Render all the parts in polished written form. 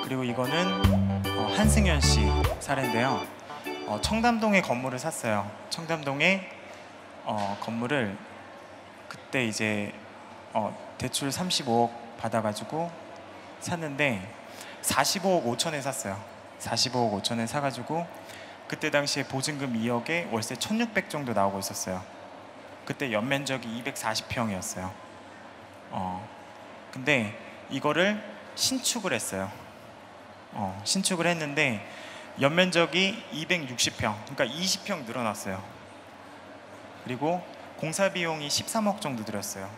그리고 이거는 한승현 씨 사례인데요. 청담동에 건물을 샀어요. 청담동에 건물을 그때 이제 대출 35억 받아가지고 샀는데 45억 5천에 샀어요. 45억 5천에 사가지고 그때 당시에 보증금 2억에 월세 1,600 정도 나오고 있었어요. 그때 연면적이 240평이었어요. 근데 이거를 신축을 했어요. 신축을 했는데 연면적이 260평, 그러니까 20평 늘어났어요. 그리고 공사 비용이 13억 정도 들었어요.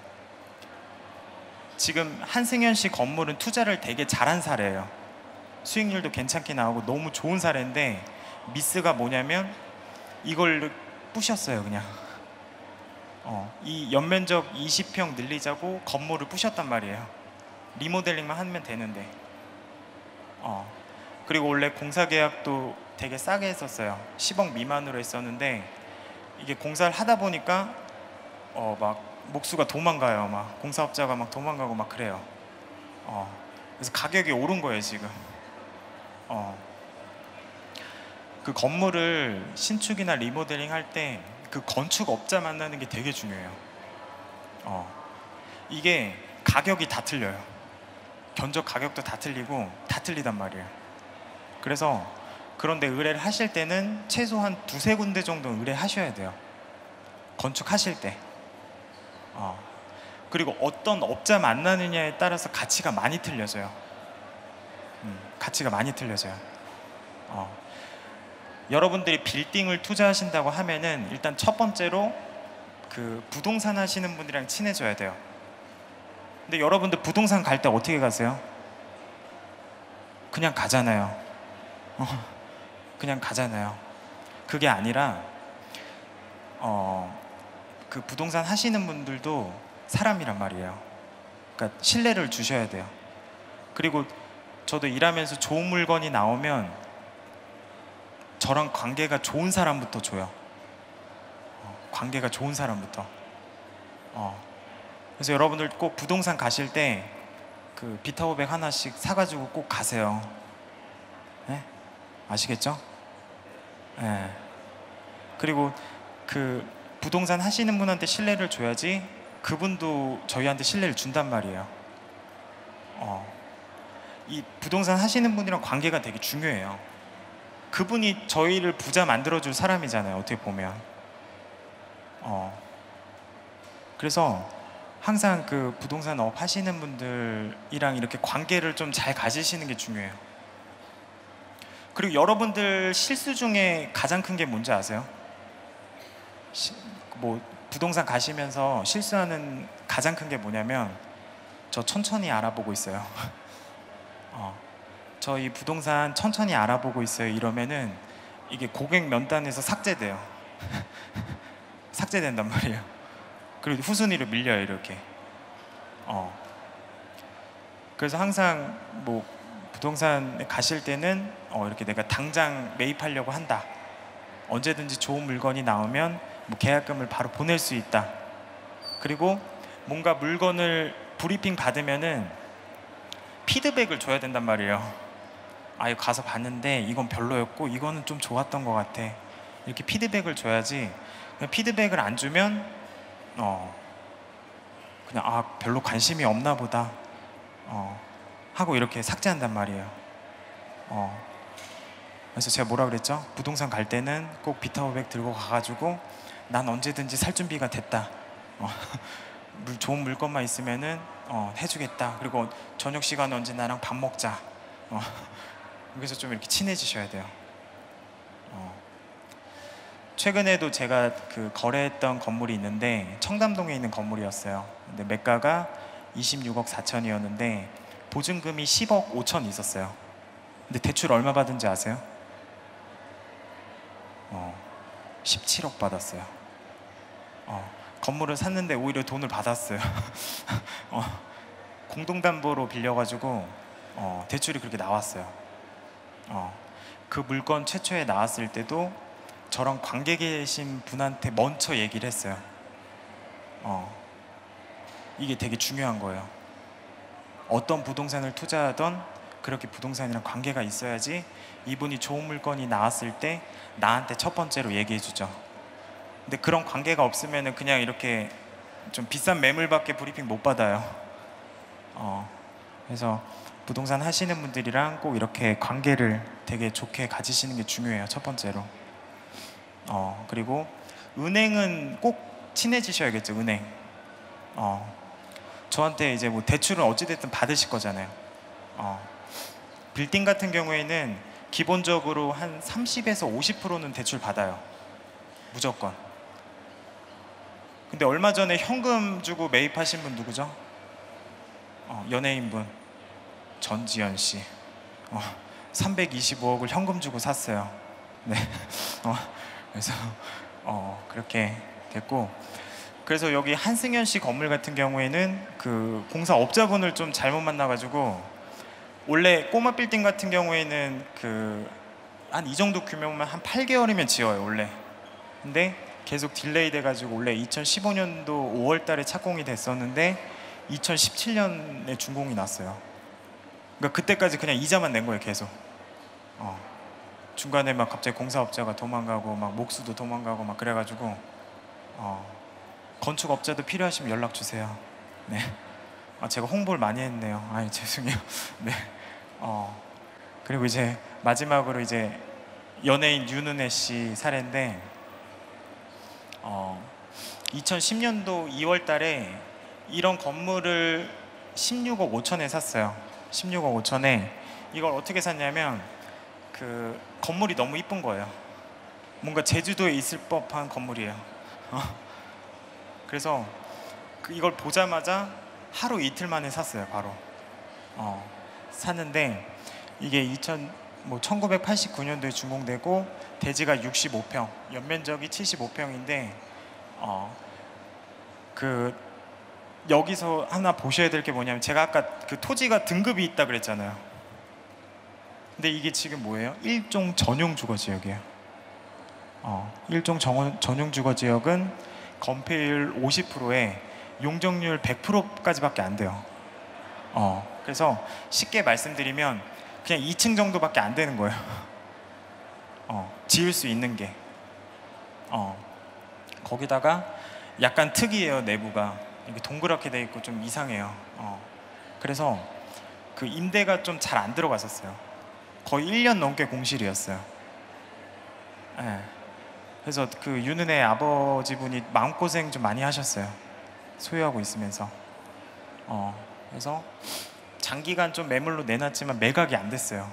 지금 한승현 씨 건물은 투자를 되게 잘한 사례예요. 수익률도 괜찮게 나오고 너무 좋은 사례인데 미스가 뭐냐면 이걸 부셨어요. 그냥 이 연면적 20평 늘리자고 건물을 부셨단 말이에요. 리모델링만 하면 되는데. 그리고 원래 공사 계약도 되게 싸게 했었어요. 10억 미만으로 했었는데 이게 공사를 하다 보니까 막 목수가 도망가요. 막 공사업자가 막 도망가고 막 그래요. 그래서 가격이 오른 거예요 지금. 그 건물을 신축이나 리모델링 할 때 그 건축업자 만나는 게 되게 중요해요. 이게 가격이 다 틀려요. 견적 가격도 다 틀리고 다 틀리단 말이에요. 그래서 그런데 의뢰를 하실 때는 최소한 두세 군데 정도 의뢰하셔야 돼요. 건축하실 때. 그리고 어떤 업자 만나느냐에 따라서 가치가 많이 틀려져요. 가치가 많이 틀려져요. 여러분들이 빌딩을 투자하신다고 하면은 일단 첫 번째로 그 부동산 하시는 분들이랑 친해져야 돼요. 근데 여러분들 부동산 갈 때 어떻게 가세요? 그냥 가잖아요. 그냥 가잖아요. 그게 아니라 그 부동산 하시는 분들도 사람이란 말이에요. 그러니까 신뢰를 주셔야 돼요. 그리고 저도 일하면서 좋은 물건이 나오면 저랑 관계가 좋은 사람부터 줘요. 관계가 좋은 사람부터. 그래서 여러분들 꼭 부동산 가실 때 그 비타오백 하나씩 사가지고 꼭 가세요. 네? 아시겠죠? 네. 그리고 그 부동산 하시는 분한테 신뢰를 줘야지 그분도 저희한테 신뢰를 준단 말이에요. 이 부동산 하시는 분이랑 관계가 되게 중요해요. 그분이 저희를 부자 만들어줄 사람이잖아요. 어떻게 보면. 그래서 항상 그 부동산 업 하시는 분들이랑 이렇게 관계를 좀 잘 가지시는 게 중요해요. 그리고 여러분들 실수 중에 가장 큰 게 뭔지 아세요? 뭐 부동산 가시면서 실수하는 가장 큰 게 뭐냐면 저 천천히 알아보고 있어요. 저희 부동산 천천히 알아보고 있어요 이러면은 이게 고객 면단에서 삭제돼요. 삭제된단 말이에요. 그리고 후순위로 밀려요 이렇게. 그래서 항상 뭐 부동산에 가실 때는 이렇게 내가 당장 매입하려고 한다. 언제든지 좋은 물건이 나오면 뭐 계약금을 바로 보낼 수 있다. 그리고 뭔가 물건을 브리핑 받으면은 피드백을 줘야 된단 말이에요. 아, 이거 가서 봤는데 이건 별로였고 이거는 좀 좋았던 것 같아. 이렇게 피드백을 줘야지. 피드백을 안 주면 그냥 아, 별로 관심이 없나 보다 하고 이렇게 삭제한단 말이에요. 그래서 제가 뭐라 그랬죠? 부동산 갈 때는 꼭 비타오백 들고 가가지고 난 언제든지 살 준비가 됐다. 좋은 물건만 있으면은 해주겠다. 그리고 저녁 시간에 언제 나랑 밥 먹자. 그래서 좀 이렇게 친해지셔야 돼요. 최근에도 제가 그 거래했던 건물이 있는데 청담동에 있는 건물이었어요. 근데 매가가 26억 4천이었는데 보증금이 10억 5천 있었어요. 근데 대출 얼마 받은지 아세요? 17억 받았어요. 건물을 샀는데 오히려 돈을 받았어요. 공동담보로 빌려가지고 대출이 그렇게 나왔어요. 그 물건 최초에 나왔을 때도 저랑 관계 계신 분한테 먼저 얘기를 했어요. 이게 되게 중요한 거예요. 어떤 부동산을 투자하던 그렇게 부동산이랑 관계가 있어야지 이분이 좋은 물건이 나왔을 때 나한테 첫 번째로 얘기해 주죠. 근데 그런 관계가 없으면 그냥 이렇게 좀 비싼 매물밖에 브리핑 못 받아요. 그래서 부동산 하시는 분들이랑 꼭 이렇게 관계를 되게 좋게 가지시는 게 중요해요. 첫 번째로. 그리고 은행은 꼭 친해지셔야겠죠. 은행. 저한테 이제 뭐 대출은 어찌됐든 받으실 거잖아요. 빌딩 같은 경우에는 기본적으로 한 30에서 50%는 대출 받아요. 무조건. 근데 얼마 전에 현금 주고 매입하신 분 누구죠? 연예인분 전지현 씨. 325억을 현금 주고 샀어요. 네. 그래서 그렇게 됐고, 그래서 여기 한승현 씨 건물 같은 경우에는 그 공사업자분을 좀 잘못 만나가지고, 원래 꼬마 빌딩 같은 경우에는 그 한 이 정도 규모면 한 8개월이면 지어요 원래. 근데 계속 딜레이 돼가지고 원래 2015년도 5월달에 착공이 됐었는데 2017년에 준공이 났어요. 그러니까 그때까지 그냥 이자만 낸 거예요 계속. 중간에 막 갑자기 공사업자가 도망가고 막 목수도 도망가고 막 그래가지고 건축업자도 필요하시면 연락 주세요. 네. 제가 홍보를 많이 했네요. 아이 죄송해요. 네. 그리고 이제 마지막으로 이제 연예인 윤은혜 씨 사례인데 2010년도 2월달에 이런 건물을 16억 5천에 샀어요. 16억 5천에 이걸 어떻게 샀냐면 그 건물이 너무 이쁜 거예요. 뭔가 제주도에 있을 법한 건물이에요. 그래서 이걸 보자마자 하루 이틀 만에 샀어요. 바로 샀는데 이게 1989년도에 준공되고 대지가 65평, 연면적이 75평인데 그 여기서 하나 보셔야 될 게 뭐냐면 제가 아까 그 토지가 등급이 있다 그랬잖아요. 근데 이게 지금 뭐예요? 일종 전용 주거 지역이에요. 일종 전용 주거 지역은 건폐율 50%에 용적률 100%까지밖에 안 돼요. 그래서 쉽게 말씀드리면 그냥 2층 정도밖에 안 되는 거예요. 지을 수 있는 게. 거기다가 약간 특이해요. 내부가 이게 동그랗게 돼 있고 좀 이상해요. 그래서 그 임대가 좀 잘 안 들어갔었어요. 거의 1년 넘게 공실이었어요. 네. 그래서 그 윤은혜 아버지분이 마음고생 좀 많이 하셨어요. 소유하고 있으면서. 그래서 장기간 좀 매물로 내놨지만 매각이 안 됐어요.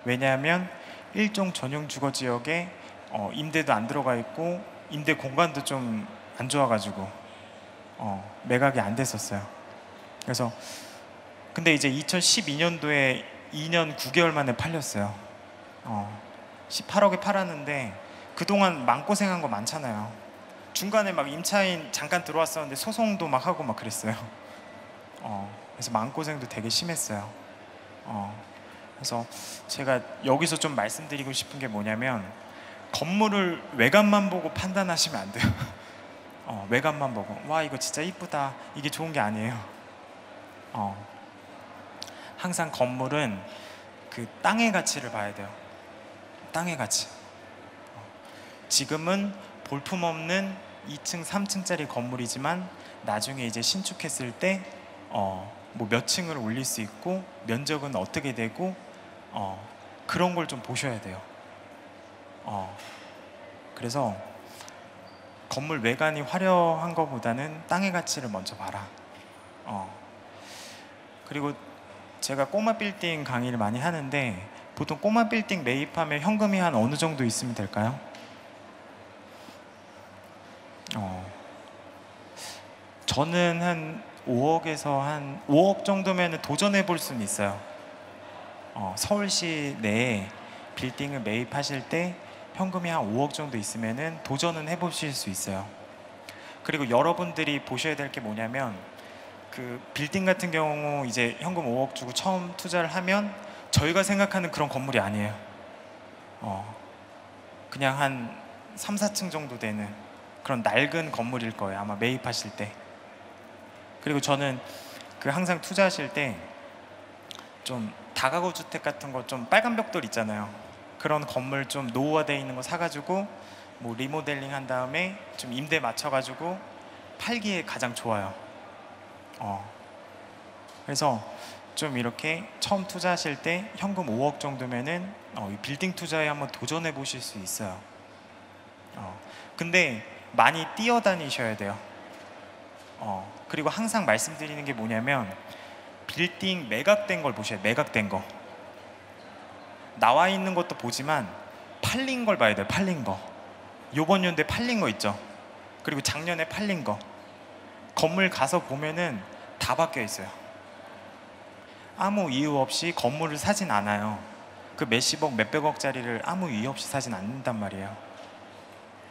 왜냐하면 일종 전용 주거 지역에 임대도 안 들어가 있고 임대 공간도 좀 안 좋아가지고 매각이 안 됐었어요. 그래서 근데 이제 2012년도에 2년 9개월 만에 팔렸어요. 18억에 팔았는데 그동안 마음고생한 거 많잖아요. 중간에 막 임차인 잠깐 들어왔었는데 소송도 막 하고 막 그랬어요. 그래서 마음고생도 되게 심했어요. 그래서 제가 여기서 좀 말씀드리고 싶은 게 뭐냐면 건물을 외관만 보고 판단하시면 안 돼요. 외관만 보고 와 이거 진짜 이쁘다 이게 좋은 게 아니에요. 항상 건물은 그 땅의 가치를 봐야 돼요. 땅의 가치. 지금은 볼품없는 2층, 3층짜리 건물이지만 나중에 이제 신축했을 때 뭐 몇 층을 올릴 수 있고 면적은 어떻게 되고 그런 걸 좀 보셔야 돼요. 그래서 건물 외관이 화려한 것보다는 땅의 가치를 먼저 봐라. 그리고 제가 꼬마 빌딩 강의를 많이 하는데 보통 꼬마 빌딩 매입하면 현금이 한 어느 정도 있으면 될까요? 저는 한 5억에서 한 5억 정도면 도전해 볼 수는 있어요. 서울시 내에 빌딩을 매입하실 때 현금이 한 5억 정도 있으면은 도전은 해보실 수 있어요. 그리고 여러분들이 보셔야 될 게 뭐냐면 그 빌딩 같은 경우 이제 현금 5억 주고 처음 투자를 하면 저희가 생각하는 그런 건물이 아니에요. 그냥 한 3, 4층 정도 되는 그런 낡은 건물일 거예요. 아마 매입하실 때. 그리고 저는 그 항상 투자하실 때 좀 다가구 주택 같은 거 좀 빨간 벽돌 있잖아요. 그런 건물 좀 노후화되어 있는 거 사가지고 뭐 리모델링 한 다음에 좀 임대 맞춰가지고 팔기에 가장 좋아요. 그래서 좀 이렇게 처음 투자하실 때 현금 5억 정도면은 이 빌딩 투자에 한번 도전해 보실 수 있어요. 근데 많이 뛰어다니셔야 돼요. 그리고 항상 말씀드리는 게 뭐냐면 빌딩 매각된 걸 보셔야 돼요. 매각된 거. 나와 있는 것도 보지만 팔린 걸 봐야 돼요. 팔린 거. 요번 연도에 팔린 거 있죠. 그리고 작년에 팔린 거. 건물 가서 보면은 다 바뀌어 있어요. 아무 이유 없이 건물을 사진 않아요. 그 몇십억 몇백억짜리를 아무 이유 없이 사진 않는단 말이에요.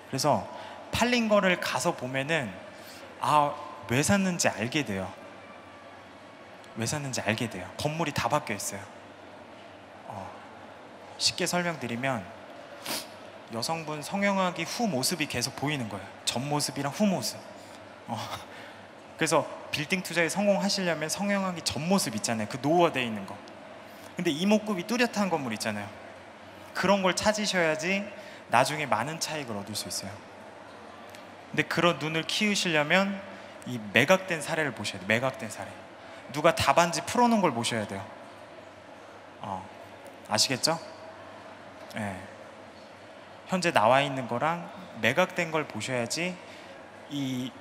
그래서 팔린 거를 가서 보면은 왜 샀는지 알게 돼요. 왜 샀는지 알게 돼요. 건물이 다 바뀌어 있어요. 쉽게 설명드리면 여성분 성형하기 후 모습이 계속 보이는 거예요. 전 모습이랑 후 모습. 그래서 빌딩 투자에 성공하시려면 성형하기 전 모습 있잖아요. 그 노후화되어 있는 거. 근데 이목구비 뚜렷한 건물 있잖아요. 그런 걸 찾으셔야지 나중에 많은 차익을 얻을 수 있어요. 근데 그런 눈을 키우시려면 이 매각된 사례를 보셔야 돼요. 매각된 사례. 누가 답안지 풀어놓은 걸 보셔야 돼요. 아시겠죠? 네. 현재 나와 있는 거랑 매각된 걸 보셔야지 이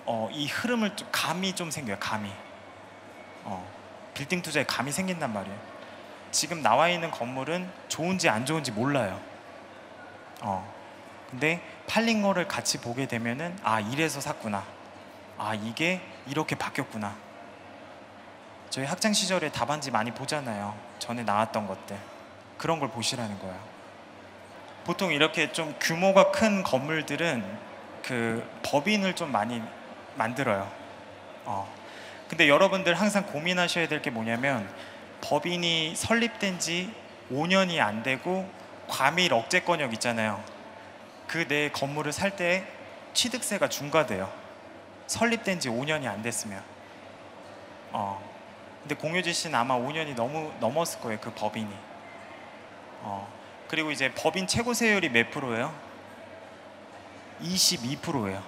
흐름을 좀 감이 좀 생겨요. 감이. 빌딩 투자에 감이 생긴단 말이에요. 지금 나와 있는 건물은 좋은지 안 좋은지 몰라요. 근데 팔린 거를 같이 보게 되면은 이래서 샀구나. 이게 이렇게 바뀌었구나. 저희 학창 시절에 답안지 많이 보잖아요. 전에 나왔던 것들. 그런 걸 보시라는 거예요. 보통 이렇게 좀 규모가 큰 건물들은 그 법인을 좀 많이 만들어요. 근데 여러분들 항상 고민하셔야 될 게 뭐냐면 법인이 설립된 지 5년이 안 되고 과밀 억제권역 있잖아요. 그 내 건물을 살 때 취득세가 중과돼요. 설립된 지 5년이 안 됐으면. 근데 공효진 씨는 아마 5년이 넘었을 거예요. 그 법인이. 그리고 이제 법인 최고 세율이 몇 프로예요? 22%예요.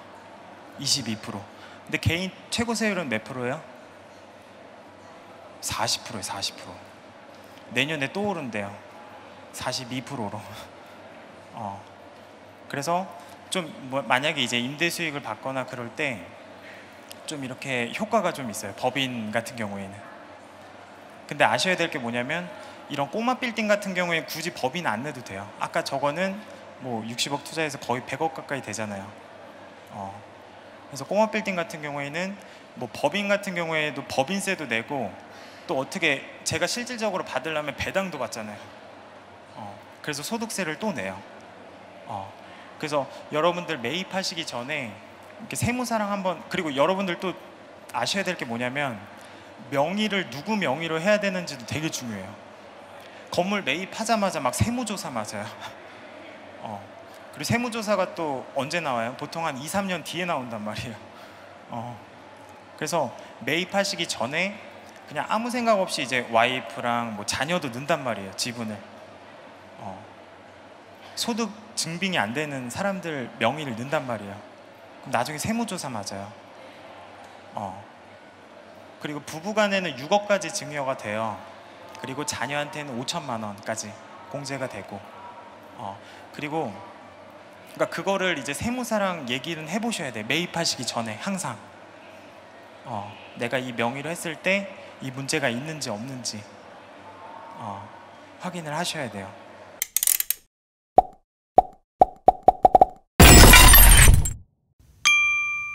22%. 근데 개인 최고 세율은 몇 프로예요? 40%예요. 40%. 내년에 또 오른대요. 42%로. 그래서 좀 만약에 이제 임대 수익을 받거나 그럴 때 좀 이렇게 효과가 좀 있어요. 법인 같은 경우에는. 근데 아셔야 될 게 뭐냐면 이런 꼬마 빌딩 같은 경우에 굳이 법인 안 내도 돼요. 아까 저거는 뭐 60억 투자해서 거의 100억 가까이 되잖아요. 그래서 꼬마 빌딩 같은 경우에는 뭐 법인 같은 경우에도 법인세도 내고 또 어떻게 제가 실질적으로 받으려면 배당도 받잖아요. 그래서 소득세를 또 내요. 그래서 여러분들 매입하시기 전에 이렇게 세무사랑 한번, 그리고 여러분들 또 아셔야 될 게 뭐냐면 명의를 누구 명의로 해야 되는지도 되게 중요해요. 건물 매입하자마자 막 세무조사 맞아요. 그리고 세무조사가 또 언제 나와요? 보통 한 2, 3년 뒤에 나온단 말이에요. 그래서 매입하시기 전에 그냥 아무 생각 없이 이제 와이프랑 뭐 자녀도 넣는단 말이에요. 지분을. 소득 증빙이 안 되는 사람들 명의를 넣는단 말이에요. 그럼 나중에 세무조사 맞아요. 그리고 부부간에는 6억까지 증여가 돼요. 그리고 자녀한테는 5천만 원까지 공제가 되고. 그리고 그러니까 그거를 이제 세무사랑 얘기는 해보셔야 돼요. 매입하시기 전에 항상. 내가 이 명의로 했을 때 이 문제가 있는지 없는지 확인을 하셔야 돼요.